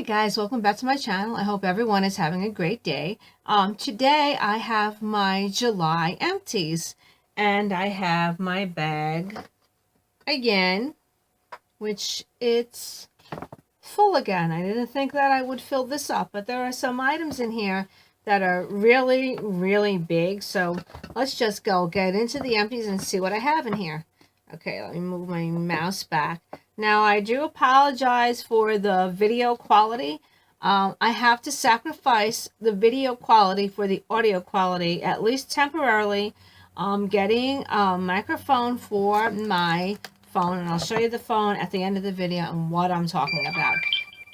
Hi guys, welcome back to my channel. I hope everyone is having a great day. Today I have my July empties and I have my bag again, which it's full again. I didn't think that I would fill this up, but there are some items in here that are really big. So let's just get into the empties and see what I have in here. Okay, let me move my mouse back. Now, I do apologize for the video quality. I have to sacrifice the video quality for the audio quality, at least temporarily. I'm getting a microphone for my phone, and I'll show you the phone at the end of the video and what I'm talking about.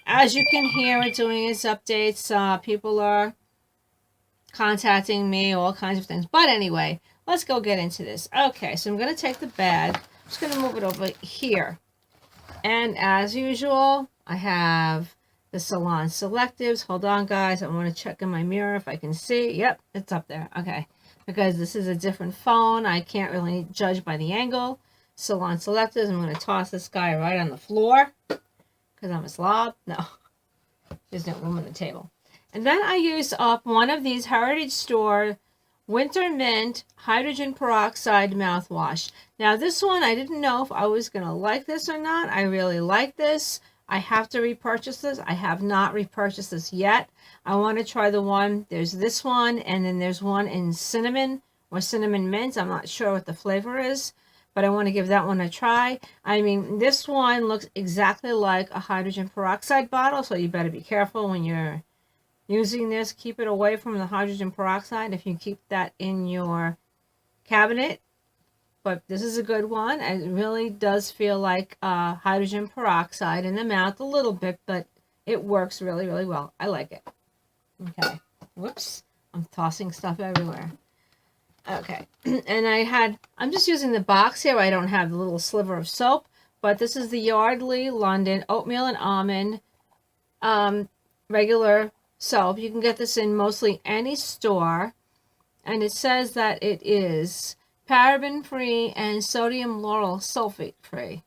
As you can hear it doing its updates, people are contacting me, all kinds of things. But anyway, let's go get into this. Okay, so I'm going to take the bag. I'm just going to move it over here. And as usual, I have the Salon Selectives. Hold on, guys. I want to check in my mirror if I can see. Yep, it's up there. Okay. Because this is a different phone, I can't really judge by the angle. Salon Selectives. I'm going to toss this guy right on the floor because I'm a slob. No, there's no room on the table. And then I used up one of these Heritage Store Winter Mint Hydrogen Peroxide mouthwash. Now this one, I didn't know if I was going to like this or not. I really like this. I have to repurchase this. I have not repurchased this yet. I want to try the one. There's this one, and then there's one in cinnamon or cinnamon mint. I'm not sure what the flavor is, but I want to give that one a try. I mean, this one looks exactly like a hydrogen peroxide bottle, so you better be careful when you're using this. Keep it away from the hydrogen peroxide if you keep that in your cabinet. But this is a good one. It really does feel like hydrogen peroxide in the mouth a little bit, but it works really well. I like it. Okay. Whoops. I'm tossing stuff everywhere. Okay. And I'm just using the box here. I don't have the little sliver of soap, but this is the Yardley London Oatmeal and Almond regular soap. You can get this in mostly any store, and it says that it is paraben free and sodium lauryl sulfate free,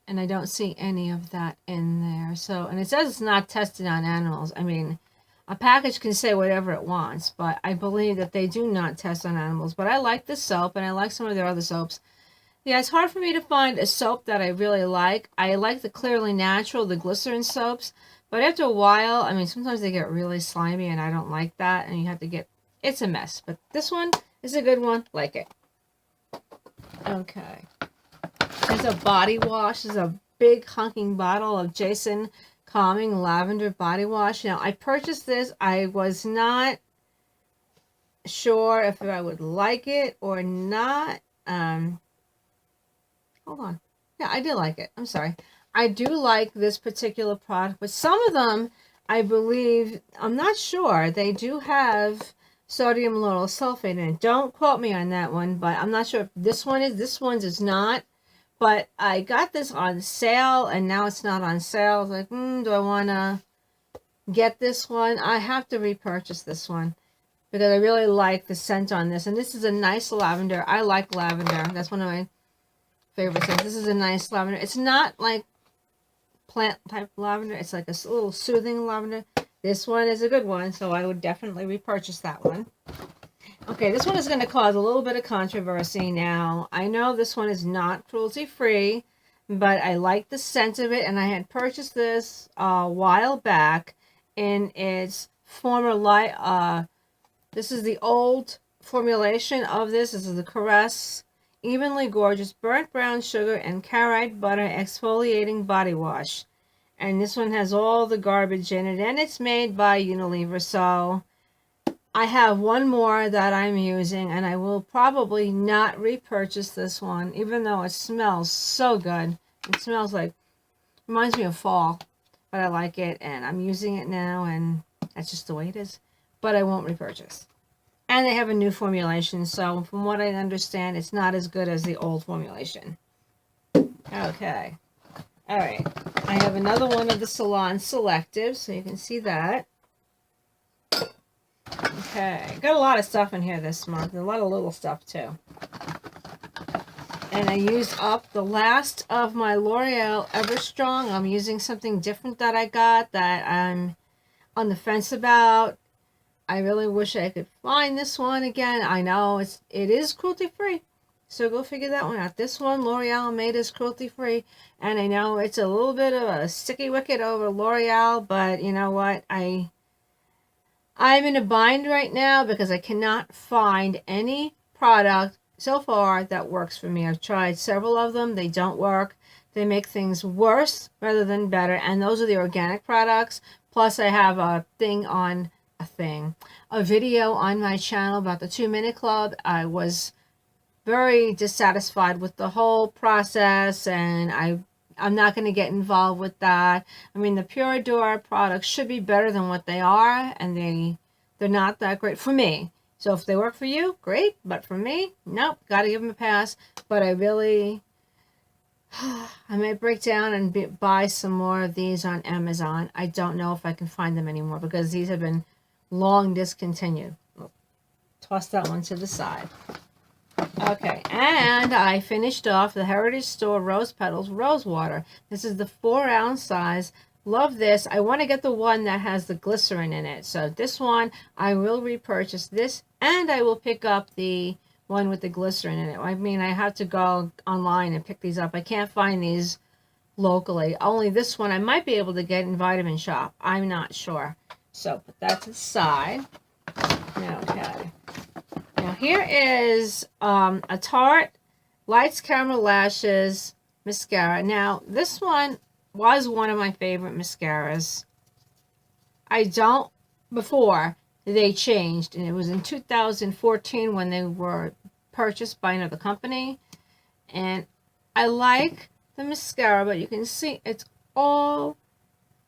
and I don't see any of that in there. So, and it says it's not tested on animals. I mean, a package can say whatever it wants, but I believe that they do not test on animals. But I like this soap, and I like some of their other soaps. Yeah, it's hard for me to find a soap that I really like. I like the Clearly Natural, the glycerin soaps. But after a while, I mean, sometimes they get really slimy, and I don't like that. And you have to get, it's a mess. But this one is a good one. Like it. Okay. There's a body wash. There's a big hunking bottle of Jason Calming Lavender Body Wash. Now, I purchased this. I was not sure if I would like it or not. Hold on. Yeah, I did like it. I'm sorry. I do like this particular product, but some of them, I believe, I'm not sure, they do have sodium lauryl sulfate in it. Don't quote me on that one, but I'm not sure if this one is. This one's is not. But I got this on sale, and now it's not on sale. I was like, do I want to get this one? I have to repurchase this one because I really like the scent on this. And this is a nice lavender. I like lavender. That's one of my favorite scents. This is a nice lavender. It's not like plant type lavender. It's like a little soothing lavender. This one is a good one, so I would definitely repurchase that one. Okay, this one is going to cause a little bit of controversy now. I know this one is not cruelty-free, but I like the scent of it, and I had purchased this a while back in its former light. This is the old formulation of this. This is the Caress Evenly Gorgeous Burnt Brown Sugar and Carrot Butter Exfoliating Body Wash. And this one has all the garbage in it, and it's made by Unilever, so I have one more that I'm using, and I will probably not repurchase this one, even though it smells so good. It smells like, reminds me of fall, but I like it, and I'm using it now, and that's just the way it is. But I won't repurchase. And they have a new formulation, so from what I understand, it's not as good as the old formulation. Okay. All right. I have another one of the Salon Selectives, so you can see that. Okay. Got a lot of stuff in here this month. A lot of little stuff, too. And I used up the last of my L'Oreal Ever Strong. I'm using something different that I got that I'm on the fence about. I really wish I could find this one again. I know it is cruelty free, so go figure that one out. This one, L'Oreal made is cruelty free, and I know it's a little bit of a sticky wicket over L'Oreal, but you know what? I'm in a bind right now because I cannot find any product so far that works for me. I've tried several of them; they don't work. They make things worse rather than better, and those are the organic products. Plus, I have a video on my channel about the 2-Minute Club. I was very dissatisfied with the whole process, and I'm not going to get involved with that. I mean, the Pure Adore products should be better than what they are, and they're not that great for me. So if they work for you, great, but for me, nope, got to give them a pass. But I might break down and buy some more of these on Amazon. I don't know if I can find them anymore because these have been long discontinued. Toss that one to the side. Okay, and I finished off the Heritage Store Rose Petals Rose Water. This is the 4-ounce size. Love this. I want to get the one that has the glycerin in it. So this one, I will repurchase this, and I will pick up the one with the glycerin in it. I mean, I have to go online and pick these up. I can't find these locally. Only this one I might be able to get in Vitamin Shop. I'm not sure. So put that to the side. Okay. Now here is a Tarte Lights Camera Lashes mascara. Now this one was one of my favorite mascaras. Before they changed, and it was in 2014 when they were purchased by another company. And I like the mascara, but you can see it's all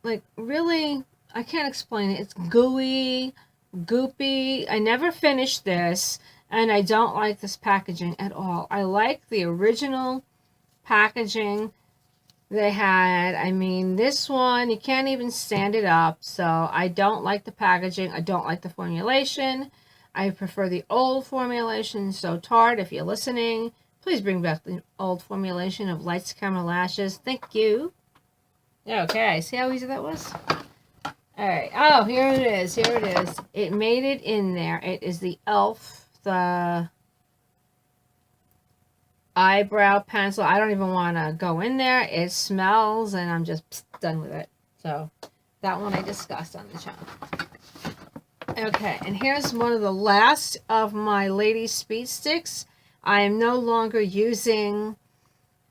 like really, I can't explain it. It's gooey, goopy. I never finished this, and I don't like this packaging at all. I like the original packaging they had. I mean, this one, you can't even stand it up, so I don't like the packaging. I don't like the formulation. I prefer the old formulation. So Tarte, if you're listening, please bring back the old formulation of Lights Camera Lashes. Thank you. Okay, see how easy that was? All right. Oh, here it is. Here it is. It made it in there. It is the e.l.f. the eyebrow pencil. I don't even want to go in there. It smells, and I'm just done with it. So that one I discussed on the channel. Okay, and here's one of the last of my Lady Speed Sticks. I am no longer using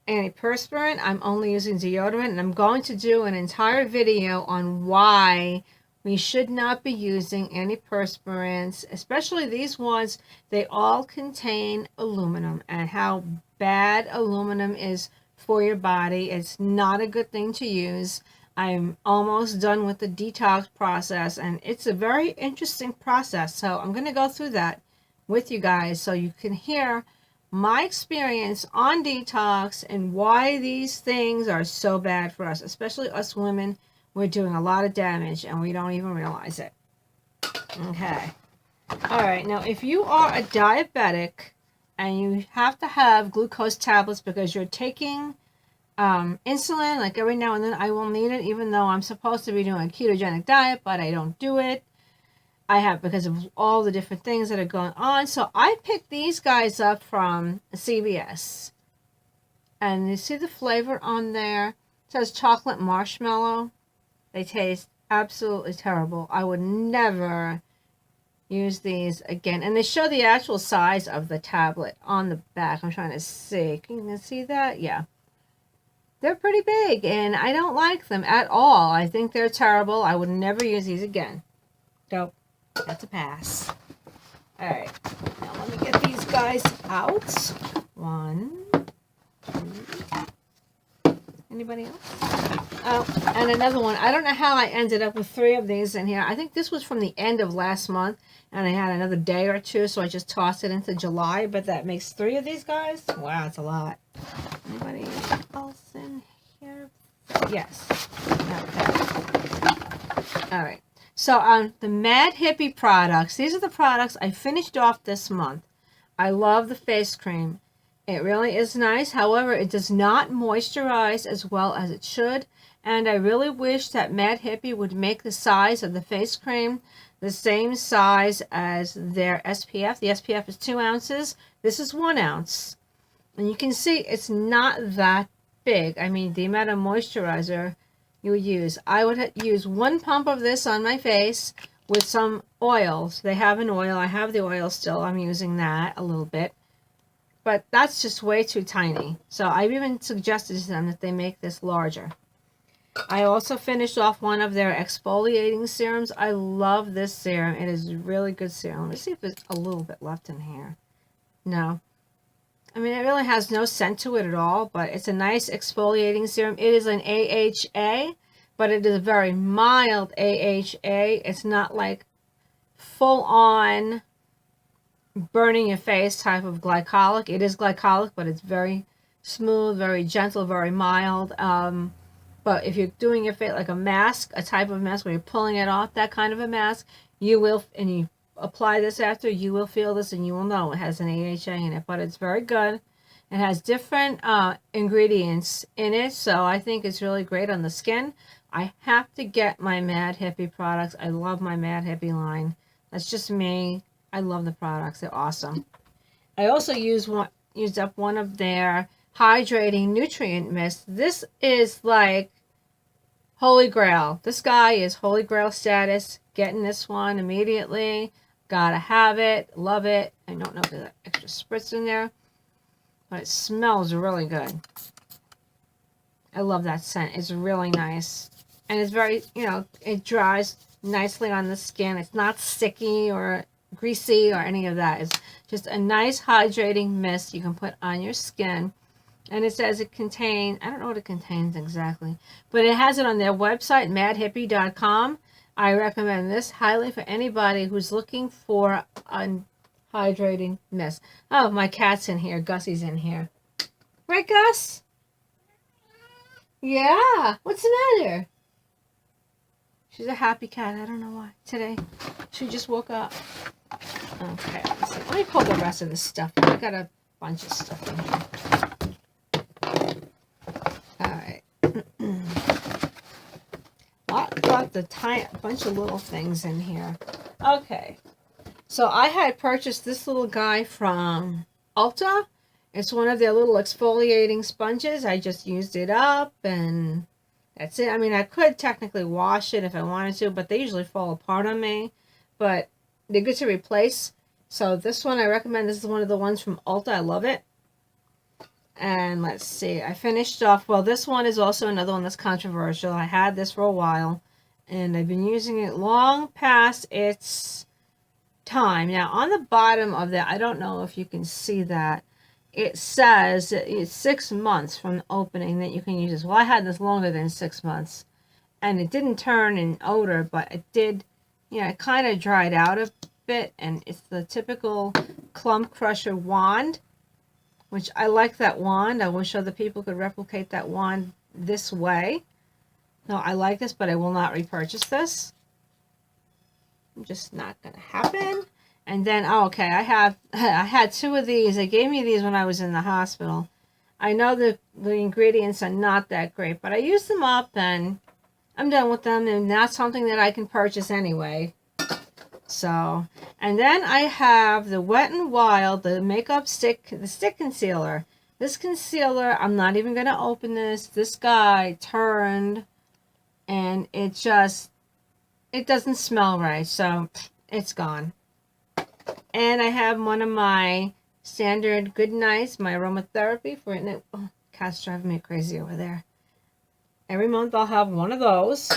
antiperspirant. I'm only using deodorant, and I'm going to do an entire video on why we should not be using antiperspirants, especially these ones. They all contain aluminum, and how bad aluminum is for your body. It's not a good thing to use. I'm almost done with the detox process, and it's a very interesting process. So I'm going to go through that with you guys so you can hear my experience on detox and why these things are so bad for us, especially us women. We're doing a lot of damage and we don't even realize it. Okay. All right. Now, if you are a diabetic and you have to have glucose tablets because you're taking insulin, like every now and then I will need it, even though I'm supposed to be doing a ketogenic diet, but I don't do it. I have because of all the different things that are going on. So I picked these guys up from CVS. And you see the flavor on there? It says chocolate marshmallow. They taste absolutely terrible. I would never use these again. And they show the actual size of the tablet on the back. I'm trying to see. Can you see that? Yeah. They're pretty big, and I don't like them at all. I think they're terrible. I would never use these again. So that's a pass. All right. Now let me get these guys out. 1, 2. Anybody else? Oh, and another one. I don't know how I ended up with 3 of these in here. I think this was from the end of last month, and I had another day or 2, so I just tossed it into July, but that makes 3 of these guys. Wow, it's a lot. Anybody else in here? Yes. Okay. All right. So the Mad Hippie products, these are the products I finished off this month. I love the face cream. It really is nice. However, it does not moisturize as well as it should. And I really wish that Mad Hippie would make the size of the face cream the same size as their SPF. The SPF is 2 ounces. This is 1 ounce. And you can see it's not that big. I mean, the amount of moisturizer you would use. I would use 1 pump of this on my face with some oils. They have an oil. I have the oil still. I'm using that a little bit. But that's just way too tiny. So I've even suggested to them that they make this larger. I also finished off one of their exfoliating serums. I love this serum. It is a really good serum. Let me see if there's a little bit left in here. No. I mean, it really has no scent to it at all, but it's a nice exfoliating serum. It is an AHA, but it is a very mild AHA. It's not like full-on burning your face type of glycolic. It is glycolic, but it's very smooth, very gentle, very mild. But if you're doing your face like a mask, a type of mask where you're pulling it off, that kind of a mask, you will, and you apply this after, you will feel this and you will know it has an AHA in it. But it's very good. It has different ingredients in it, so I think it's really great on the skin. I have to get my Mad Hippie products. I love my Mad Hippie line. That's just me. I love the products. They're awesome. I also used up one of their hydrating nutrient mist. This is like Holy Grail. This guy is Holy Grail status. Getting this one immediately. Gotta have it. Love it. I don't know if there's extra spritz in there, but it smells really good. I love that scent. It's really nice. And it's very, it dries nicely on the skin. It's not sticky or greasy or any of that. It's just a nice hydrating mist you can put on your skin. And it says it contains, I don't know what it contains exactly, but it has it on their website, madhippie.com. I recommend this highly for anybody who's looking for a hydrating mist. Oh, my cat's in here. Gussie's in here. Right, Gus? Yeah. What's the matter? She's a happy cat. I don't know why. Today, she just woke up. Okay, let's see. Let me pull the rest of this stuff. I got a bunch of stuff in here. All right. Got the bunch of little things in here. Okay. So I had purchased this little guy from Ulta. It's one of their little exfoliating sponges. I just used it up and that's it. I mean, I could technically wash it if I wanted to, but they usually fall apart on me. But they're good to replace. So this one I recommend. This is one of the ones from Ulta. I love it. And let's see. I finished off. Well, this one is also another one that's controversial. I had this for a while. And I've been using it long past its time. Now, on the bottom of that, I don't know if you can see that. It says that it's 6 months from the opening that you can use this. Well, I had this longer than 6 months. And it didn't turn in odor, but it did, it kind of dried out a bit. And it's the typical Clump Crusher wand, which I like that wand. I wish other people could replicate that wand this way. No, I like this, but I will not repurchase this. Just not going to happen. And then, okay, I had 2 of these. They gave me these when I was in the hospital. I know the ingredients are not that great, but I used them up and I'm done with them. And that's something that I can purchase anyway. So, and then I have the Wet n Wild, the makeup stick, the stick concealer. This concealer, I'm not even going to open this. This guy turned and it doesn't smell right. So it's gone. And I have one of my standard Good Nights, my aromatherapy for it. Oh, cat's driving me crazy over there. Every month I'll have one of those.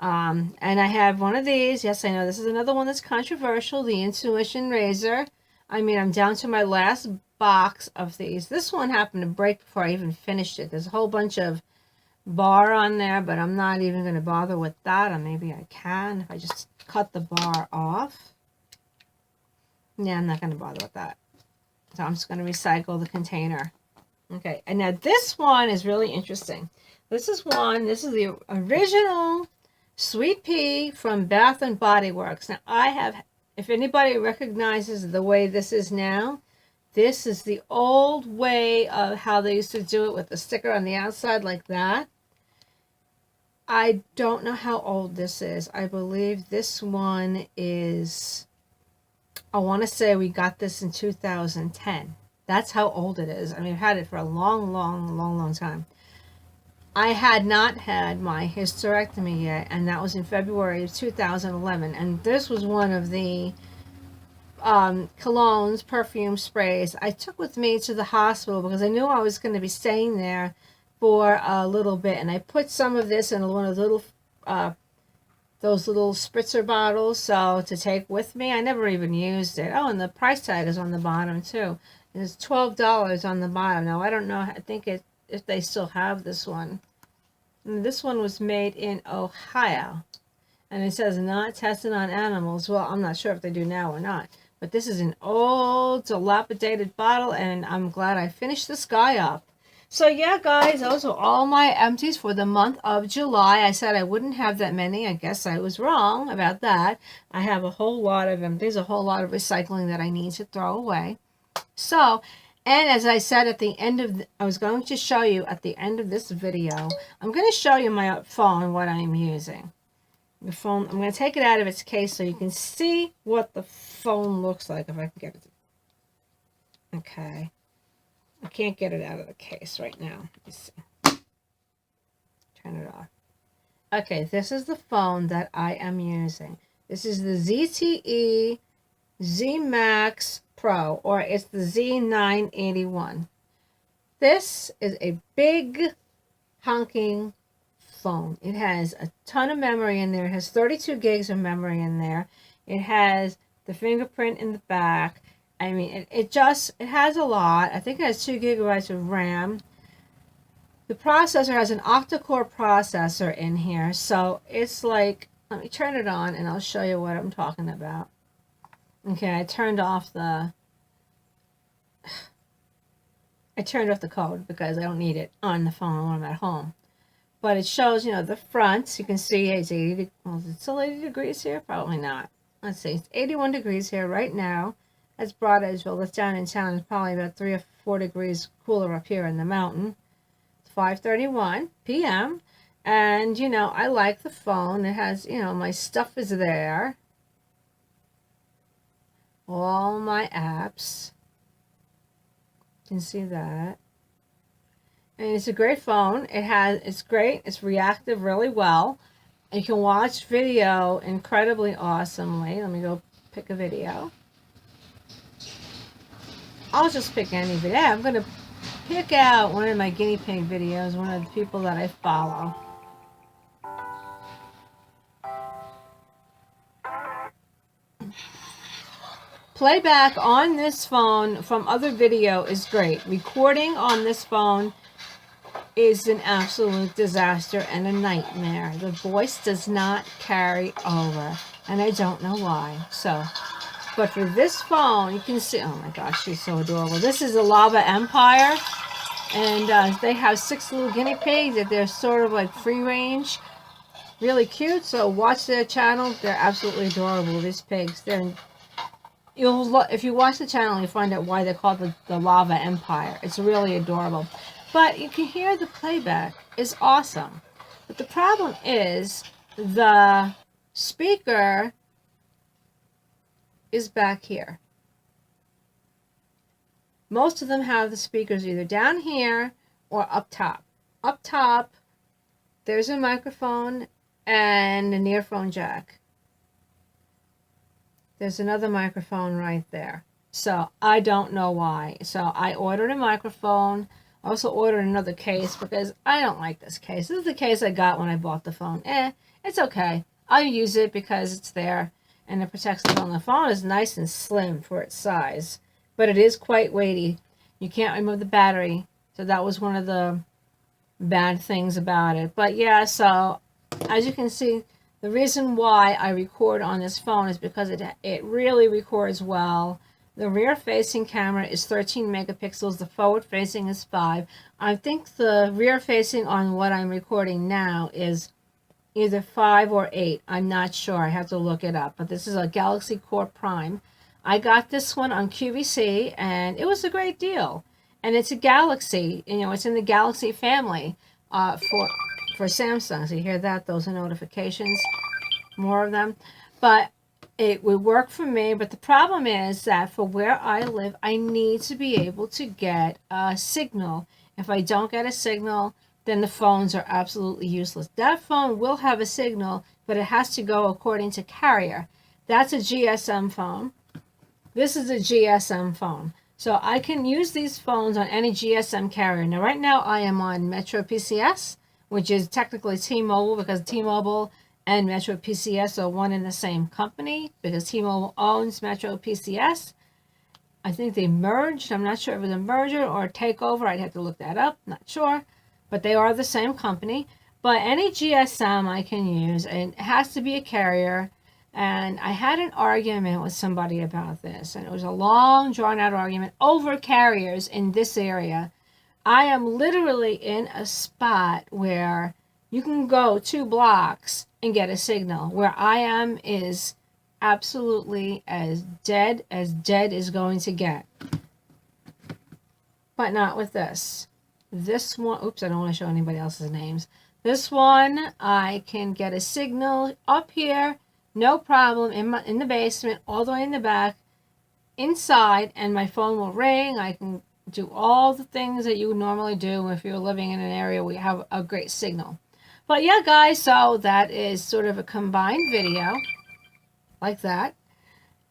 And I have one of these. Yes, I know this is another one that's controversial. The Intuition Razor. I mean, I'm down to my last box of these. This one happened to break before I even finished it. There's a whole bunch of bar on there, but I'm not even going to bother with that. Or maybe I can if I just cut the bar off. Yeah, I'm not going to bother with that. So I'm just going to recycle the container. Okay, and now this one is really interesting. This is the original Sweet Pea from Bath and Body Works. Now, if anybody recognizes the way this is now, This is the old way of how they used to do it with the sticker on the outside like that. I don't know how old this is. I believe this one is, I want to say we got this in 2010. That's how old it is. I mean, I've had it for a long time. I had not had my hysterectomy yet, and that was in February of 2011. And this was one of the colognes, perfume sprays I took with me to the hospital because I knew I was going to be staying there for a little bit. And I put some of this in one of the little, those little spritzer bottles, so to take with me. I never even used it. Oh, and the price tag is on the bottom too. It's $12 on the bottom. Now, I don't know, I think if they still have this one. And this one was made in Ohio. And it says not tested on animals. Well, I'm not sure if they do now or not. But this is an old, dilapidated bottle, and I'm glad I finished this guy up. So yeah, guys, those are all my empties for the month of July. I said I wouldn't have that many. I guess I was wrong about that. I have a whole lot of empties, a whole lot of recycling that I need to throw away. So, and as I said at the end of, I was going to show you at the end of this video, I'm going to show you my phone, what I'm using. The phone, I'm going to take it out of its case so you can see what the phone looks like, if I can get it. Okay. I can't get it out of the case right now. Let me see. Turn it off. Okay, this is the phone that I am using. This is the ZTE Z Max Pro, or it's the Z981. This is a big honking phone. It has a ton of memory in there. It has 32 gigs of memory in there. It has the fingerprint in the back. I mean, it has a lot. I think it has 2 gigabytes of RAM. The processor has an octa-core processor in here. So it's like, let me turn it on and I'll show you what I'm talking about. Okay, I turned off the code because I don't need it on the phone when I'm at home. But it shows, you know, the front. You can see it's 80, well, is it still 80 degrees here? Probably not. Let's see, it's 81 degrees here right now. That's Broad Edgeville. That's down in town. It's probably about 3 or 4 degrees cooler up here in the mountain. It's 5:31 p.m. And, you know, I like the phone. It has, you know, my stuff is there. All my apps. You can see that. And it's a great phone. It's great. It's reactive really well. You can watch video incredibly awesomely. Let me go pick a video. I'll just pick any video. I'm going to pick out one of my guinea pig videos, one of the people that I follow. Playback on this phone from other video is great. Recording on this phone is an absolute disaster and a nightmare. The voice does not carry over, and I don't know why. So, but for this phone, you can see, oh my gosh, she's so adorable. This is the Lava Empire, and they have 6 little guinea pigs that they're sort of like free range. Really cute, so watch their channel. They're absolutely adorable, these pigs. If you watch the channel, you'll find out why they're called the Lava Empire. It's really adorable. But you can hear the playback is awesome. But the problem is the speaker is back here. Most of them have the speakers either down here or up top. Up top, there's a microphone and an earphone jack. There's another microphone right there. So I don't know why. So I ordered a microphone. I also ordered another case because I don't like this case. This is the case I got when I bought the phone. It's okay. I'll use it because it's there and it protects the phone. The phone is nice and slim for its size, but it is quite weighty. You can't remove the battery. So that was one of the bad things about it. But yeah, so as you can see, the reason why I record on this phone is because it really records well. The rear-facing camera is 13 megapixels. The forward-facing is 5. I think the rear-facing on what I'm recording now is either 5 or 8. I'm not sure. I have to look it up. But this is a Galaxy Core Prime. I got this one on QVC, and it was a great deal. And it's a Galaxy, it's in the Galaxy family for Samsung. So you hear that? Those are notifications, more of them. But it would work for me. But the problem is that for where I live, I need to be able to get a signal. If I don't get a signal, then the phones are absolutely useless. That phone will have a signal, but it has to go according to carrier. That's a GSM phone. This is a GSM phone. So I can use these phones on any GSM carrier. Now, right now, I am on Metro PCS, which is technically T-Mobile, because T-Mobile and Metro PCS are one and the same company, because T-Mobile owns Metro PCS. I think they merged. I'm not sure if it was a merger or a takeover. I'd have to look that up. Not sure. But they are the same company. But any GSM I can use, and it has to be a carrier. And I had an argument with somebody about this, and it was a long, drawn-out argument over carriers in this area. I am literally in a spot where you can go 2 blocks and get a signal. Where I am is absolutely as dead is going to get. But not with this. This one, oops, I don't want to show anybody else's names. This one, I can get a signal up here, no problem, in the basement, all the way in the back, inside, and my phone will ring. I can do all the things that you would normally do if you're living in an area where you have a great signal. But yeah, guys, so that is sort of a combined video, like that,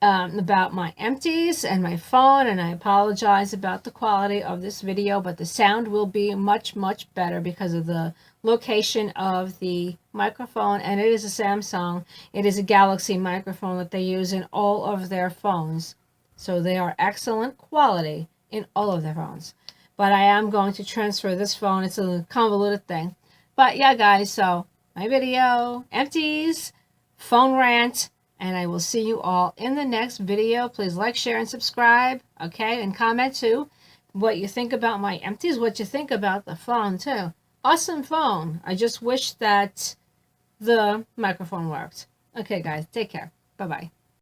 about my Empties and my phone, and I apologize about the quality of this video, but the sound will be much, much better because of the location of the microphone, and it is a Samsung. It is a Galaxy microphone that they use in all of their phones, so they are excellent quality in all of their phones. But I am going to transfer this phone. It's a convoluted thing. But yeah, guys, so my video, Empties, phone rant, and I will see you all in the next video. Please like, share, and subscribe, okay? And comment, too, what you think about my Empties, what you think about the phone, too. Awesome phone. I just wish that the microphone worked. Okay, guys, take care. Bye-bye.